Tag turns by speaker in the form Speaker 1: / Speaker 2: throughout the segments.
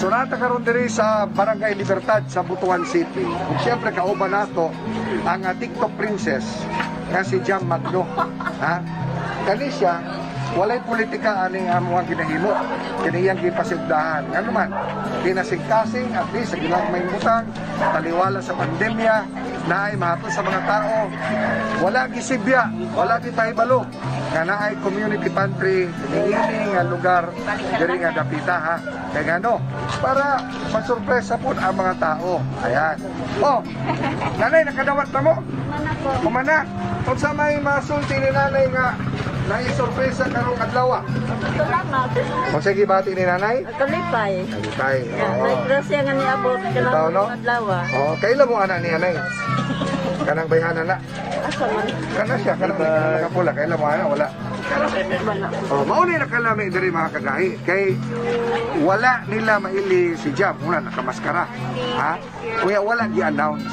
Speaker 1: So natakaroon diri sa Barangay Libertad sa Butuan City. Ug syempre kauban nato ang TikTok princess nga si Jam Magno. Ha? Kani siya walay politika aning amo ang ginahimo. Kiniyang gipasigdahan. Nga naman, kinasing-kasing at least sa ginagmay butang, taliwala sa pandemya, na ay mahato sa mga tao. Wala gisibya, wala gitay balo. Nga na ay community pantry, hinihiling nga lugar, diri nga dapita ha. Kaya ano, para masurpresa po ang mga tao. Ayan. Oh, nanay, nakadawat na mo? Kumana. Kung sa may masulti ni nanay nga, nai-surpresa karong adlaw.
Speaker 2: Salamat.
Speaker 1: Kung sige bati ni nanay?
Speaker 2: Kalipay.
Speaker 1: Kalipay.
Speaker 2: Naggrasya nga ni Abot.
Speaker 1: Ikaw, no?
Speaker 2: Adlawa.
Speaker 1: Oh, kailan mo anak ni nanay? Kanang bayhanan na.
Speaker 2: Asa man?
Speaker 1: Kana siya, kanang nakapula. Kailan mo anak? Wala.
Speaker 2: Wala.
Speaker 1: Oh, mauni na kalami diri mga kagahi. Kay wala nila maili si Jam. Una, nakamaskara. Ha? Kuya, wala gi-announce.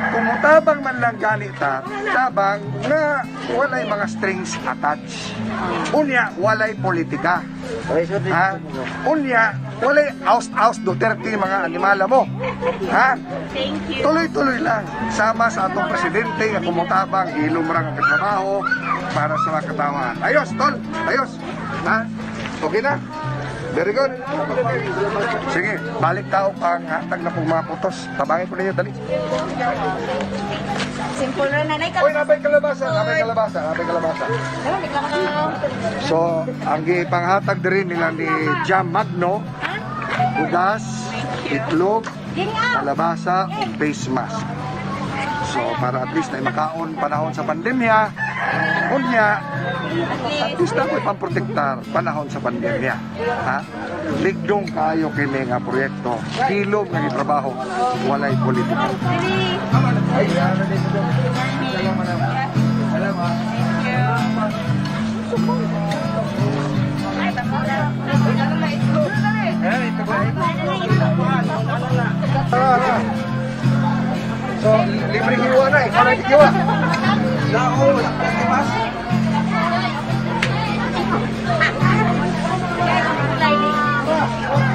Speaker 1: Kumutabang man lang ganita, tabang na walay mga strings attached. Unya, walay politika. Ha? Unya, walay aus-aus Duterte mga animala mo. Ha? Tuloy-tuloy lang. Sama sa atong presidente nga kumutabang, ilumrang ang trabaho para sa mga katawan. Ayos, tol. Ayos. Ha? Okay na? Very good. Sige, balik tao pang hatag na pong mga putos. Tabangin ko ninyo, dali.
Speaker 2: Simple na nanay ka.
Speaker 1: Uy, nabay kalabasa, nabay kalabasa, nabay kalabasa. So, ang gipanghatag din nila ni Jam Magno, bugas, itlog, kalabasa, ug face mask. So, para at least na makaon panahon sa pandemya, unya, at least na may pamprotektar panahon sa pandemya. Ha? Ligdong kayo kay mga proyekto, kilom nga trabaho, walay politika. So, libre hiwa na, ikaw na hiwa.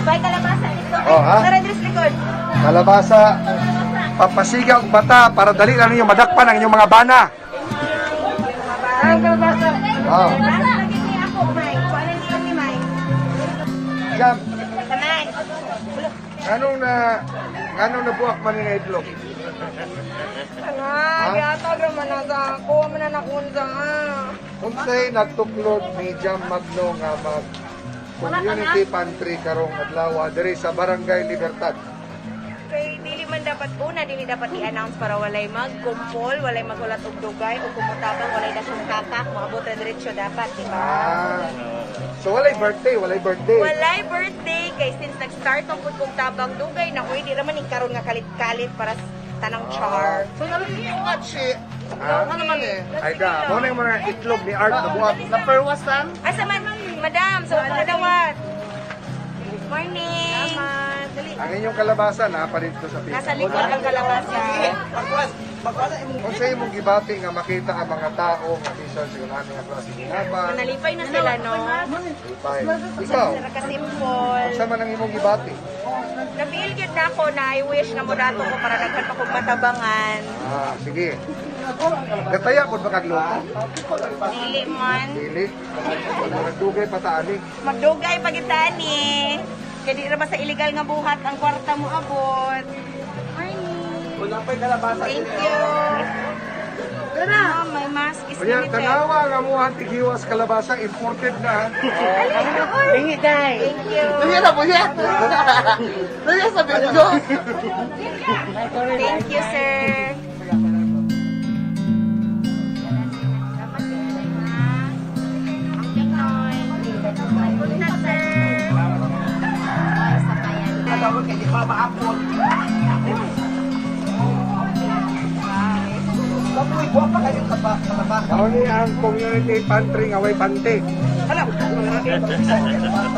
Speaker 2: Bye kalabasa.
Speaker 1: Oh, ha?
Speaker 2: Tara, Dres record.
Speaker 1: Kalabasa, papasigaw ang bata para dali na ninyo madakpan ang inyong mga bana.
Speaker 2: Ang kalabasa.
Speaker 1: Oh.
Speaker 2: Lagi niya ako, Mike. Kuala niyo ni Mike.
Speaker 1: Jam,
Speaker 2: Taman.
Speaker 1: anong nabuak man nga itlog?
Speaker 2: Gatag naman na sa kuha man na nakunsa.
Speaker 1: Unsay nagtuklod ni Jam Magno nga mag community pantry karong adlaw diri sa Barangay Libertad.
Speaker 2: Kay dili man dapat dili dapat i-announce para walay magkumpol, walay magulat og dugay o kumutabang walay dasyong kakak, maabot na diretso dapat, di ba?
Speaker 1: So walay birthday.
Speaker 2: Walay birthday kay since nag-start ang pud kog tabang dugay na uy di raman karon nga kalit-kalit para sa tanang char.
Speaker 3: So, nalilipat siya.
Speaker 1: Ah.
Speaker 3: Ano naman eh?
Speaker 1: Ay ka, mo na yung mga itlog ni Art na buhat.
Speaker 3: Naperwasan?
Speaker 2: Asa man, madam, so kadawat. Morning. Dali.
Speaker 1: Ang inyong kalabasa na pa dito sa pista.
Speaker 2: Nasa likod ang kalabasa.
Speaker 1: Kung sa imong gibati nga makita ang mga tao nga bisan sa kunani nga klase ginaba.
Speaker 2: Nalipay na sila, no?
Speaker 1: Ipay. Ikaw,
Speaker 2: Sila ka-simple.
Speaker 1: sa man ang imong gibati?
Speaker 2: Na-feel good na ako na I wish na mo dato ko para daghan pa kong matabangan.
Speaker 1: Sige. Gataya po ba kagluto?
Speaker 2: Dili man.
Speaker 1: Dili. Nagdugay pataani.
Speaker 2: Magdugay pagitan ni. Kaya di naman sa illegal nga buhat ang kwarta mo abot. Morning.
Speaker 3: Wala pa'y kalabasa.
Speaker 2: Thank you. Tara. May mask is
Speaker 1: Kanya,
Speaker 2: limited.
Speaker 1: tanawa nga mo antik hiwas kalabasa, imported na.
Speaker 2: Hingi, day. Thank you.
Speaker 3: Sige na po siya. Sige sa video.
Speaker 2: Thank you, sir.
Speaker 3: Katawag kayo, di pa maapon. Kapoy, buwan pa kayo kalabasa.
Speaker 1: Ako ni ang community pantry nga way pante.
Speaker 3: Alam,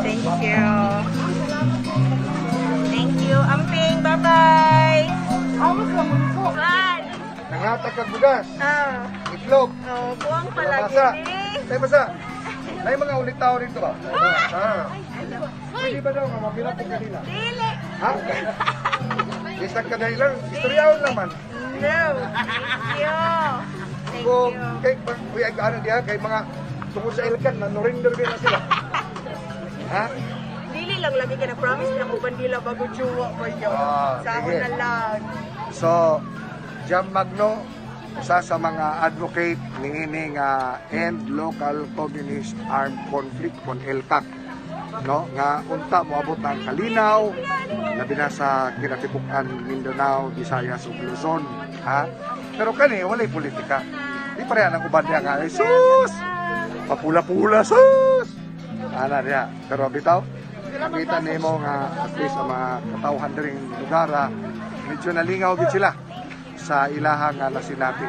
Speaker 2: Thank you. Thank you. Amping, bye-bye.
Speaker 3: awas lang mo ko.
Speaker 2: Saan?
Speaker 1: Nangatag kag bugas, itlog,
Speaker 2: Oh, buwang pala
Speaker 1: kalabasa.
Speaker 2: gini.
Speaker 1: Tay basa. May mga ulit tao dito ba? Ah. Pwede ba daw nga mapila po kanila?
Speaker 2: Dili.
Speaker 1: Ha? Isang kanay lang, istoryaon naman.
Speaker 2: No. Thank you. Thank
Speaker 1: Kung
Speaker 2: you.
Speaker 1: kay kuya ano diha kay mga tungkol sa Ilkan na norinder din na sila. Ha?
Speaker 2: Dili lang lagi ka na promise na mo bandila bago juwa mo yun. Sa ako
Speaker 1: sige.
Speaker 2: na lang.
Speaker 1: So, Jam Magno, usa sa mga advocate niini nga End Local Communist Armed Conflict kon ELCAC, no, nga unta moabot ang kalinaw labi na sa kinatibukan Mindanao, Visayas ug Luzon, ha? Pero kani walay politika. Di pareha ang uban niya nga, sus! Papula-pula, sus! Ana niya. Pero bitaw, nakita nimo nga at least ang mga katawhan diring lugar, medyo nalingaw gid sila sa ilahang nga nasinati.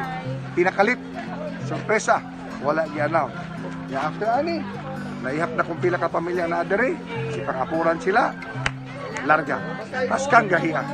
Speaker 1: Pinakalit, sorpresa, wala gi-announce. Ya after ani, naihap na kung pila ka pamilya na adere, si pangapuran sila, larga. Paskang gahian.